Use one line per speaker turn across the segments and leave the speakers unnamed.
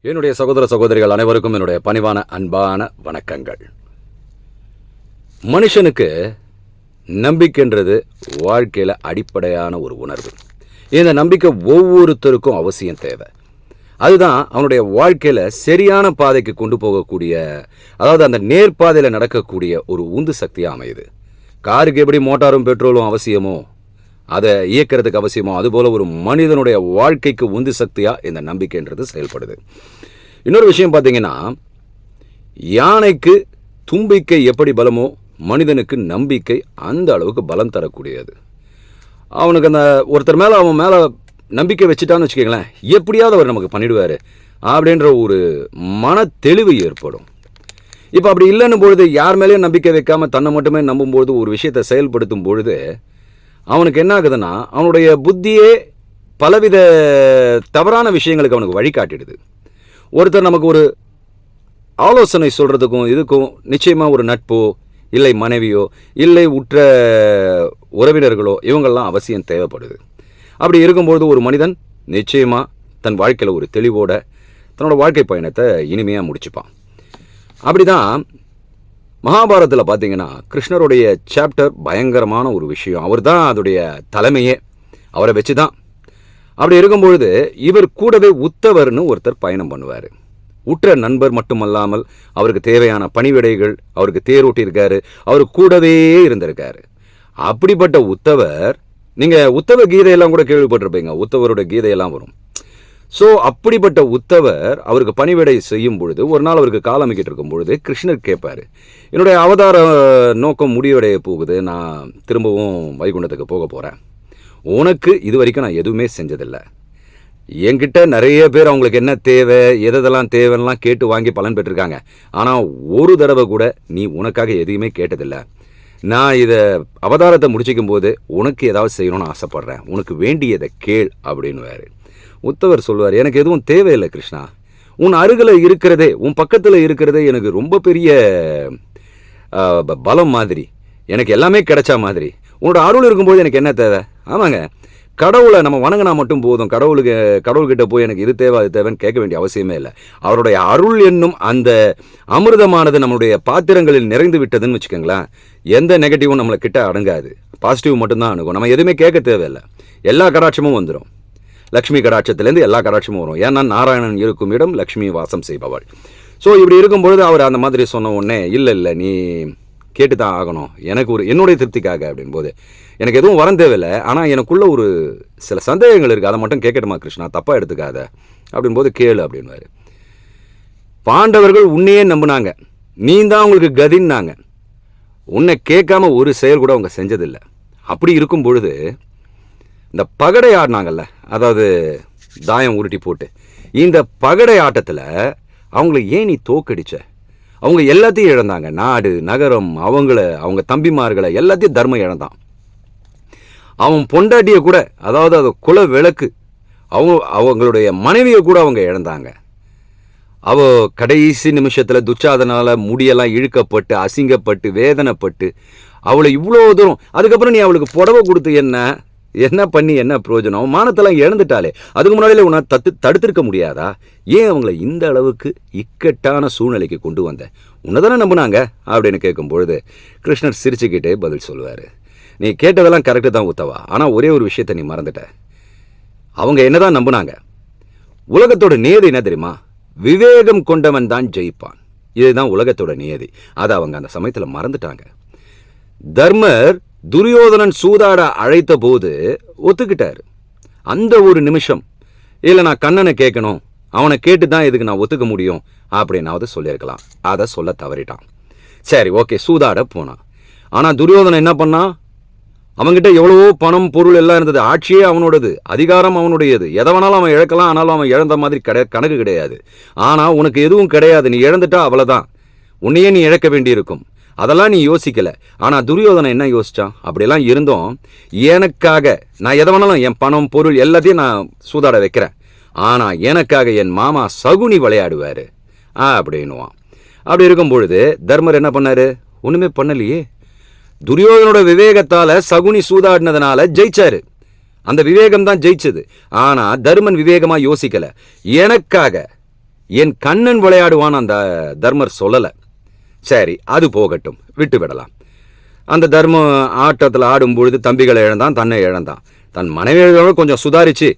என்னுடைய சகோதர சகோதரிகள் அனைவருக்கும் என்னுடைய பணிவான அன்பான வணக்கங்கள். மனுஷனுக்கு நம்பிக்கைன்றது வாழ்க்கையில் அடிப்படையான ஒரு உணர்வு. இந்த நம்பிக்கை ஒவ்வொருத்தருக்கும் அவசியம் தேவை. அதுதான் அவனுடைய வாழ்க்கையில் சரியான பாதைக்கு கொண்டு போகக்கூடிய, அதாவது அந்த நேர்பாதையில் நடக்கக்கூடிய ஒரு உந்து சக்தியாக அமையுது. காருக்கு எப்படி மோட்டாரும் பெட்ரோலும் அவசியமோ, அதை இயக்கிறதுக்கு அவசியமோ, அதுபோல் ஒரு மனிதனுடைய வாழ்க்கைக்கு உந்து சக்தியாக இந்த நம்பிக்கைன்றது செயல்படுது. இன்னொரு விஷயம் பார்த்தீங்கன்னா, யானைக்கு தும்பிக்கை எப்படி பலமோ மனிதனுக்கு நம்பிக்கை அந்த அளவுக்கு பலம் தரக்கூடியது. அவனுக்கு அந்த ஒருத்தர் மேலே அவன் மேலே நம்பிக்கை வச்சுட்டான்னு வச்சுக்கோங்களேன், எப்படியாவது அவர் நமக்கு பண்ணிடுவார் அப்படின்ற ஒரு மன தெளிவு ஏற்படும். இப்போ அப்படி இல்லைன்னு பொழுது, யார் மேலேயும் நம்பிக்கை வைக்காமல் தன்னை மட்டுமே நம்பும்பொழுது, ஒரு விஷயத்தை செயல்படுத்தும் பொழுது அவனுக்கு என்ன ஆகுதுன்னா, அவனுடைய புத்தியே பலவித தவறான விஷயங்களுக்கு அவனுக்கு வழிகாட்டிடுது. ஒருத்தர் நமக்கு ஒரு ஆலோசனை சொல்கிறதுக்கும் இதுக்கும் நிச்சயமாக ஒரு நட்போ, இல்லை மனைவியோ, இல்லை உற்ற உறவினர்களோ, இவங்கெல்லாம் அவசியம் தேவைப்படுது. அப்படி இருக்கும்பொழுது ஒரு மனிதன் நிச்சயமாக தன் வாழ்க்கையில் ஒரு தெளிவோட தன்னோட வாழ்க்கை பயணத்தை இனிமையாக முடிச்சுப்பான். அப்படி தான் மகாபாரதத்தில் பார்த்தீங்கன்னா, கிருஷ்ணருடைய சாப்டர் பயங்கரமான ஒரு விஷயம். அவர் தான் அதோடைய தலைமையே, அவரை வச்சு தான். அப்படி இருக்கும்பொழுது இவர் கூடவே உத்தவர்னு ஒருத்தர் பயணம் பண்ணுவார். உற்ற நண்பர் மட்டுமல்லாமல் அவருக்கு தேவையான பணிவிடைகள், அவருக்கு தேரோட்டியிருக்காரு, அவர் கூடவே இருந்திருக்காரு. அப்படிப்பட்ட உத்தவர், நீங்கள் உத்தவ கீதையெல்லாம் கூட கேள்விப்பட்டிருப்பீங்க, உத்தவருடைய கீதையெல்லாம் வரும். ஸோ அப்படிப்பட்ட உத்தவர் அவருக்கு பணிவிடை செய்யும் பொழுது, ஒரு நாள் அவருக்கு காலமிக்கிட்டு இருக்கும் பொழுது கிருஷ்ணர் கேட்பார், என்னுடைய அவதார நோக்கம் முடிவடைய போகுது, நான் திரும்பவும் வைகுண்டத்துக்கு போக போகிறேன். உனக்கு இது வரைக்கும் நான் எதுவுமே செஞ்சதில்லை. என்கிட்ட நிறைய பேர் அவங்களுக்கு என்ன தேவை, எதெல்லாம் தேவைன்னெலாம் கேட்டு வாங்கி பலன் பெற்றிருக்காங்க. ஆனால் ஒரு தடவை கூட நீ உனக்காக எதையுமே கேட்டதில்லை. நான் இதை அவதாரத்தை முடிச்சிக்கும் போது உனக்கு ஏதாவது செய்யணும்னு ஆசைப்பட்றேன், உனக்கு வேண்டியதை கேள் அப்படின்னுவார். உத்தவர் சொல்வார், எனக்கு எதுவும் தேவையில்லை கிருஷ்ணா, உன் அருகில் இருக்கிறதே, உன் பக்கத்தில் இருக்கிறதே எனக்கு ரொம்ப பெரிய பலம் மாதிரி, எனக்கு எல்லாமே கிடைச்சா மாதிரி. உன்னோட அருள் இருக்கும்போது எனக்கு என்ன தேவை? ஆமாங்க, கடவுளை நம்ம வணங்கினா மட்டும் போதும். கடவுள்கிட்ட போய் எனக்கு இது தேவை அது தேவைன்னு கேட்க வேண்டிய அவசியமே இல்லை. அவருடைய அருள் என்னும் அந்த அமிர்தமானது நம்மளுடைய பாத்திரங்களில் நிறைந்து விட்டதுன்னு வச்சுக்கோங்களேன், எந்த நெகட்டிவும் நம்மளை கிட்ட அடங்காது, பாசிட்டிவ் மட்டும்தான் அணுகும். நம்ம எதுவுமே கேட்க தேவையில்லை, எல்லா கடாட்சமும் வந்துடும். லக்ஷ்மி கடாட்சத்துலேருந்து எல்லா கடாட்சமும் வரும். ஏன்னா நாராயணன் இருக்கும் இடம் லக்ஷ்மி வாசம் செய்பவள். ஸோ இப்படி இருக்கும்பொழுது அவர் அந்த மாதிரி சொன்ன உடனே, இல்லை நீ கேட்டு தான் ஆகணும், எனக்கு ஒரு என்னுடைய திருப்திக்காக அப்படின்போது, எனக்கு எதுவும் வரம் தேவையில்லை, ஆனால் எனக்குள்ள ஒரு சில சந்தேகங்கள் இருக்குது, அதை மட்டும் கேட்கட்டுமா கிருஷ்ணா, தப்பாக எடுத்துக்காத அப்படின்போது கேளு அப்படின்வாரு. பாண்டவர்கள் உன்னையே நம்பினாங்க, நீ தான் உங்களுக்கு கதின்னாங்க, உன்னை கேட்காம ஒரு செயல் கூட அவங்க செஞ்சதில்லை. அப்படி இருக்கும் பொழுது இந்த பகடை ஆடினாங்கல்ல, அதாவது தாயம் உருட்டி போட்டு, இந்த பகடை ஆட்டத்தில் அவங்கள ஏன் நீ தோக்கடிச்ச? அவங்க எல்லாத்தையும் இழந்தாங்க, நாடு நகரம், அவங்க தம்பிமார்களை எல்லாத்தையும் தர்மம் இழந்தான். அவன் பொண்டாட்டியை கூட, அதாவது அது குல விளக்கு, அவங்களுடைய மனைவியை கூட அவங்க இழந்தாங்க. கடைசி நிமிஷத்தில் துச்சாதனால் முடியெல்லாம் இழுக்கப்பட்டு அசிங்கப்பட்டு வேதனைப்பட்டு அவளை இவ்வளோ தூரம், அதுக்கப்புறம் நீ அவளுக்கு புடவை கொடுத்து என்ன பண்ணி என்ன பிரயோஜனம்? அவன் மானத்தெல்லாம் இழந்துட்டாலே, அதுக்கு முன்னாடியே உன்னை தடுத்திருக்க முடியாதா? ஏன் அவங்கள இந்த அளவுக்கு இக்கட்டான சூழ்நிலைக்கு கொண்டு வந்த? உன்னை தானே நம்பினாங்க அப்படின்னு கேட்கும்பொழுது கிருஷ்ணர் சிரிச்சுக்கிட்டே பதில் சொல்லுவார், நீ கேட்டதெல்லாம் கரெக்டு தான் உத்தவா, ஆனால் ஒரே ஒரு விஷயத்தை நீ மறந்துட்ட. அவங்க என்னதான் நம்பினாங்க? உலகத்தோட நியதி என்ன தெரியுமா? விவேகம் கொண்டவன் தான் ஜெயிப்பான். இதுதான் உலகத்தோட நியதி. அதை அவங்க அந்த சமயத்தில் மறந்துட்டாங்க. தர்மர் துரியோதனன் சூதாட அழைத்த போது ஒத்துக்கிட்டாரு. அந்த ஒரு நிமிஷம், இல்லை நான் கண்ணனை கேட்கணும், அவனை கேட்டு தான் இதுக்கு நான் ஒத்துக்க முடியும் அப்படின்னாவது சொல்லியிருக்கலாம். அதை சொல்ல தவறிட்டான். சரி, ஓகே, சூதாட போனான். ஆனால் துரியோதனன் என்ன பண்ணான்? அவன்கிட்ட எவ்வளவோ பணம் பொருள் எல்லாம் இருந்தது, ஆட்சியே அவனோடது, அதிகாரம் அவனுடையது, எதை வேணாலும் அவன் இழக்கலாம், ஆனாலும் அவன் இழந்த மாதிரி கணக்கு கிடையாது. ஆனால் உனக்கு எதுவும் கிடையாது, நீ இழந்துட்டா அவ்வளோதான், உன்னையே நீ இழக்க வேண்டியிருக்கும். அதெல்லாம் நீ யோசிக்கலை. ஆனால் துரியோதனன் என்ன யோசித்தான்? அப்படியெல்லாம் இருந்தோம், எனக்காக நான் எதை வேணாலும், என் பணம் பொருள் எல்லாத்தையும் நான் சூதாட வைக்கிறேன், ஆனால் எனக்காக என் மாமா சகுனி விளையாடுவார் அப்படின்னுவான். அப்படி இருக்கும் பொழுது தர்மர் என்ன பண்ணார்? ஒன்றுமே பண்ணலையே. துரியோதனோட விவேகத்தால் சகுனி சூதாடினதுனால ஜெயிச்சாரு. அந்த விவேகம் தான் ஜெயிச்சது. ஆனால் தர்மன் விவேகமாக யோசிக்கலை. எனக்காக என் கண்ணன் விளையாடுவான் அந்த தர்மர் சொல்லலை. சரி, அது போகட்டும், விட்டு விடலாம். அந்த தர்மம் ஆட்டத்தில் ஆடும் பொழுது தம்பிகளை இழந்தான், தன்னை இழந்தான். தன் மனைவியோட கொஞ்சம் சுதாரிச்சு,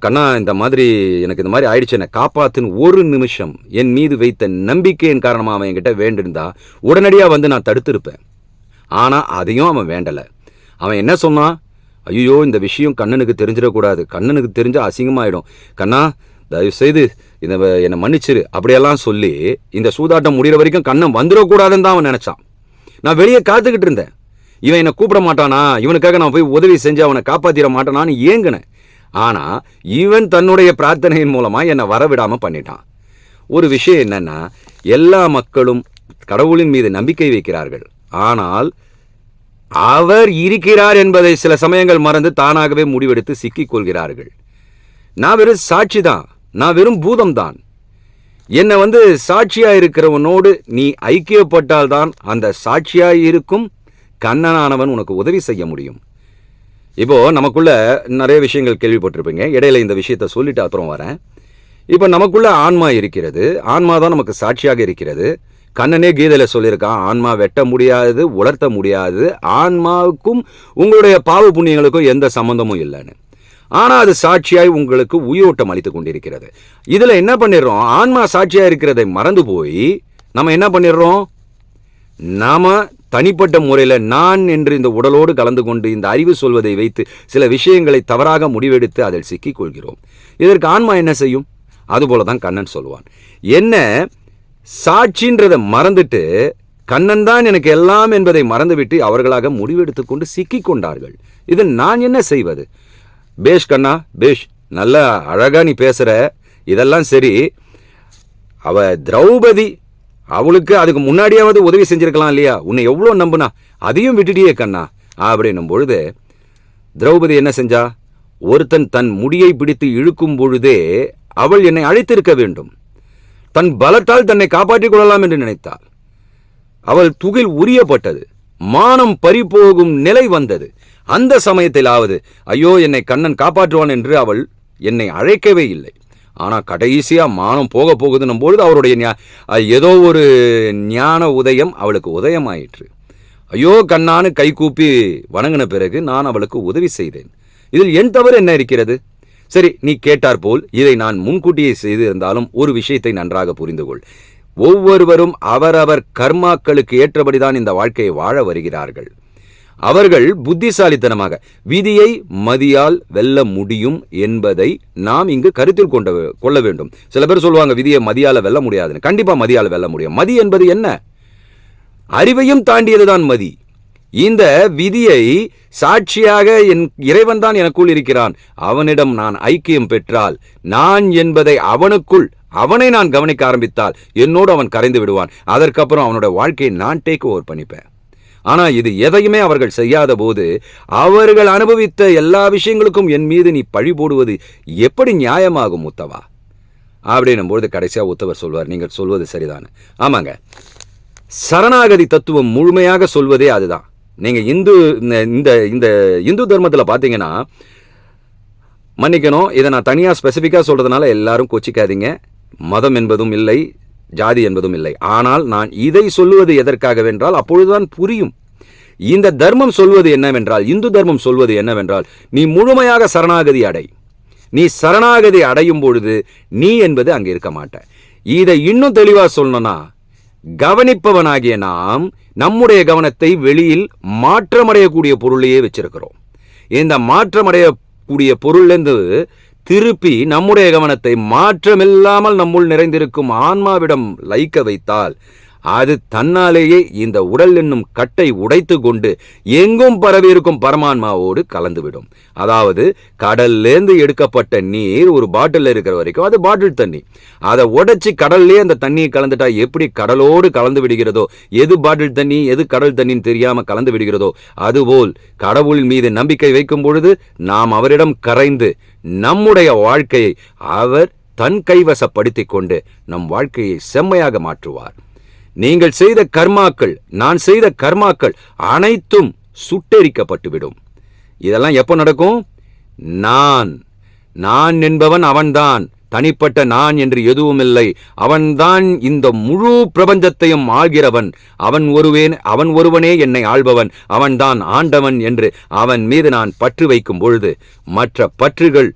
கண்ணா இந்த மாதிரி எனக்கு இந்த மாதிரி ஆயிடுச்சு, என்னை காப்பாத்துன்னு ஒரு நிமிஷம் என் மீது வைத்த நம்பிக்கையின் காரணமாக அவன் என்கிட்ட வேண்டியிருந்தா உடனடியாக வந்து நான் தடுத்திருப்பேன். ஆனால் அதையும் அவன் வேண்டலை. அவன் என்ன சொன்னான்? ஐயோ, இந்த விஷயம் கண்ணனுக்கு தெரிஞ்சிடக்கூடாது, கண்ணனுக்கு தெரிஞ்சால் அசிங்கமாயிடும், கண்ணா தயவுசெய்து என்னை மன்னிச்சிரு அப்படியெல்லாம் சொல்லி இந்த சூதாட்டம் முடிகிற வரைக்கும் கண்ணன் வந்துடக்கூடாதுன்னு தான் அவன் நினச்சான். நான் வெளியே காத்துக்கிட்டு இருந்தேன். இவன் என்னை கூப்பிட மாட்டானா, இவனுக்காக நான் போய் உதவி செஞ்சு அவனை காப்பாற்றிட மாட்டானான்னு ஏங்கினேன். ஆனால் இவன் தன்னுடைய பிரார்த்தனையின் மூலமாக என்னை வரவிடாமல் பண்ணிட்டான். ஒரு விஷயம் என்னன்னா, எல்லா மக்களும் கடவுளின் மீது நம்பிக்கை வைக்கிறார்கள். ஆனால் அவர் இருக்கிறார் என்பதை சில சமயங்கள் மறந்து தானாகவே முடிவெடுத்து சிக்கிக் கொள்கிறார்கள். நான் வெறும் சாட்சி தான், நான் வெறும் பூதம் தான். என்னை சாட்சியா இருக்கிறவனோடு நீ ஐக்கியப்பட்டால்தான் அந்த சாட்சியாய் இருக்கும் கண்ணனானவன் உனக்கு உதவி செய்ய முடியும். இப்போ நமக்குள்ள நிறைய விஷயங்கள் கேள்விப்பட்டிருப்பீங்க. இடையில இந்த விஷயத்த சொல்லிட்டு அப்புறம் வரேன். இப்போ நமக்குள்ள ஆன்மா இருக்கிறது. ஆன்மா தான் நமக்கு சாட்சியாக இருக்கிறது. கண்ணனே கீதையில சொல்லியிருக்கான், ஆன்மா வெட்ட முடியாது, உலர்த்த முடியாது, ஆன்மாவுக்கும் உங்களுடைய பாவ புண்ணியங்களுக்கும் எந்த சம்பந்தமும் இல்லைன்னு. ஆனால் அது சாட்சியாய் உங்களுக்கு உயிரோட்டம் அளித்து கொண்டிருக்கிறது. இதில் என்ன பண்ணிடுறோம்? ஆன்மா சாட்சியாக இருக்கிறதை மறந்து போய் நம்ம என்ன பண்ணிடுறோம்? நாம் தனிப்பட்ட முறையில் நான் என்று இந்த உடலோடு கலந்து கொண்டு இந்த அறிவு சொல்வதை வைத்து சில விஷயங்களை தவறாக முடிவெடுத்து அதில் சிக்கிக் கொள்கிறோம். இதற்கு ஆன்மா என்ன செய்யும்? அதுபோல தான் கண்ணன் சொல்லுவான். என்ன சாட்சின்றதை மறந்துட்டு கண்ணன் தான் எனக்கு எல்லாம் என்பதை மறந்துவிட்டு அவர்களாக முடிவெடுத்து கொண்டு சிக்கிக் கொண்டார்கள். இது நான் என்ன செய்வது? பேஷ் கண்ணா, பேஷ், நல்லா அழகா நீ பேசுற, இதெல்லாம் சரி. அவ திரௌபதி, அவளுக்கு அதுக்கு முன்னாடியாவது உதவி செஞ்சிருக்கலாம் இல்லையா? உன்னை எவ்வளோ நம்புனா, அதையும் விட்டுட்டியே கண்ணா அப்படின்னும் பொழுது திரௌபதி என்ன செஞ்சா? ஒருத்தன் தன் முடியை பிடித்து இழுக்கும் பொழுதே அவள் என்னை அழைத்திருக்க வேண்டும். தன் பலத்தால் தன்னை காப்பாற்றிக் கொள்ளலாம் என்று நினைத்தாள். அவள் துகில் உரியப்பட்டது, மானம் பறிபோகும் நிலை வந்தது. அந்த சமயத்திலாவது ஐயோ என்னை கண்ணன் காப்பாற்றுவான் என்று அவள் என்னை அழைக்கவே இல்லை. ஆனால் கடைசியாக மானம் போக போகுதுன்னும் பொழுது அவருடைய ஏதோ ஒரு ஞான உதயம் அவளுக்கு உதயமாயிற்று. ஐயோ கண்ணான்னு கை கூப்பி வணங்கின பிறகு நான் அவளுக்கு உதவி செய்தேன். இதில் என் தவறு என்ன இருக்கிறது? சரி, நீ கேட்டார் போல் இதை நான் முன்கூட்டியே செய்து இருந்தாலும் ஒரு விஷயத்தை நன்றாக புரிந்து கொள். ஒவ்வொருவரும் அவரவர் கர்மாக்களுக்கு ஏற்றபடிதான் இந்த வாழ்க்கையை வாழ வருகிறார்கள். அவர்கள் புத்திசாலித்தனமாக விதியை மதியால் வெல்ல முடியும் என்பதை நாம் இங்கு கருத்தில் கொள்ள வேண்டும். சில பேர் சொல்லுவாங்க விதியை மதியால வெல்ல முடியாதுன்னு. கண்டிப்பா மதியால வெல்ல முடியும். மதி என்பது என்ன? அறிவையும் தாண்டியதுதான் மதி. இந்த விதியை சாட்சியாக என் இறைவன் தான் எனக்குள் இருக்கிறான், அவனிடம் நான் ஐக்கியம் பெற்றால், நான் என்பதை அவனை நான் கவனிக்க ஆரம்பித்தால் என்னோடு அவன் கரைந்து விடுவான். அதற்கப்புறம் அவனோட வாழ்க்கையை நான் டேக் ஓவர் பண்ணிப்பேன். ஆனால் இது எதையுமே அவர்கள் செய்யாத போது அவர்கள் அனுபவித்த எல்லா விஷயங்களுக்கும் என் மீது நீ பழி போடுவது எப்படி நியாயமாகும் உத்தவா அப்படின்னும் பொழுது கடைசியாக உத்தவர் சொல்வார், நீங்கள் சொல்வது சரிதானே. ஆமாங்க, சரணாகதி தத்துவம் முழுமையாக சொல்வதே அதுதான். நீங்கள் இந்த இந்து தர்மத்தில் பார்த்தீங்கன்னா, மன்னிக்கணும் இதை நான் தனியாக ஸ்பெசிஃபிக்காக சொல்கிறதுனால எல்லாரும் கொச்சிக்காதீங்க. மதம் என்பதும் இல்லை, ஜாதி என்பதும் இல்லை. ஆனால் நான் இதை சொல்லுவது எதற்காகவென்றால் அப்பொழுதுதான் புரியும். இந்த தர்மம் சொல்வது என்னவென்றால், இந்து தர்மம் சொல்வது என்னவென்றால், நீ முழுமையாக சரணாகதி அடை. நீ சரணாகதி அடையும் பொழுது நீ என்பது அங்கே இருக்க மாட்ட. இதை இன்னும் தெளிவாக சொல்லணும்னா, கவனிப்பவனாகிய நாம் நம்முடைய கவனத்தை வெளியில் மாற்றமடையக்கூடிய பொருளையே வச்சிருக்கிறோம். இந்த மாற்றமடையக்கூடிய பொருளிலிருந்து திருப்பி நம்முடைய கவனத்தை மாற்றமில்லாமல் நம்முள் நிறைந்திருக்கும் ஆன்மாவிடம் லயிக்க வைத்தால் அது தன்னாலேயே இந்த உடல் என்னும் கட்டை உடைத்து கொண்டு எங்கும் பரவி இருக்கும் பரமான்மாவோடு கலந்துவிடும். அதாவது கடல்லேருந்து எடுக்கப்பட்ட நீர் ஒரு பாட்டில் இருக்கிற வரைக்கும் அது பாட்டில் தண்ணி. அதை உடைச்சி கடல்லே அந்த தண்ணியை கலந்துட்டா எப்படி கடலோடு கலந்து விடுகிறதோ, எது பாட்டில் தண்ணி எது கடல் தண்ணின்னு தெரியாம கலந்து விடுகிறதோ, அதுபோல் கடவுள் மீது நம்பிக்கை வைக்கும் பொழுது நாம் அவரிடம் கரைந்து நம்முடைய வாழ்க்கையை அவர் தன் கைவசப்படுத்திக் கொண்டு நம் வாழ்க்கையை செம்மையாக மாற்றுவார். நீங்கள் செய்த கர்மாக்கள், நான் செய்த கர்மாக்கள் அனைத்தும் சுட்டெரிக்கப்பட்டுவிடும். இதெல்லாம் எப்போ நடக்கும்? நான் என்பவன் அவன்தான், தனிப்பட்ட நான் என்று எதுவுமில்லை. அவன்தான் இந்த முழு பிரபஞ்சத்தையும் ஆள்கிறவன். அவன் ஒருவனே என்னை ஆள்பவன். அவன்தான் ஆண்டவன் என்று அவன் மீது நான் பற்று வைக்கும் பொழுது மற்ற பற்றுகள்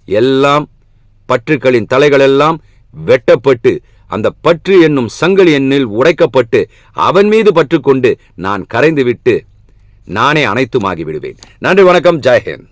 எல்லாம், பற்றுக்களின் தலைகளெல்லாம் வெட்டப்பட்டு அந்த பற்று என்னும் சங்கிலி என்னில் உடைக்கப்பட்டு அவன் மீது பற்று கொண்டு நான் கரைந்து விட்டு நானே அனைத்துமாகி விடுவேன். நன்றி, வணக்கம், ஜெய் ஹிந்த்.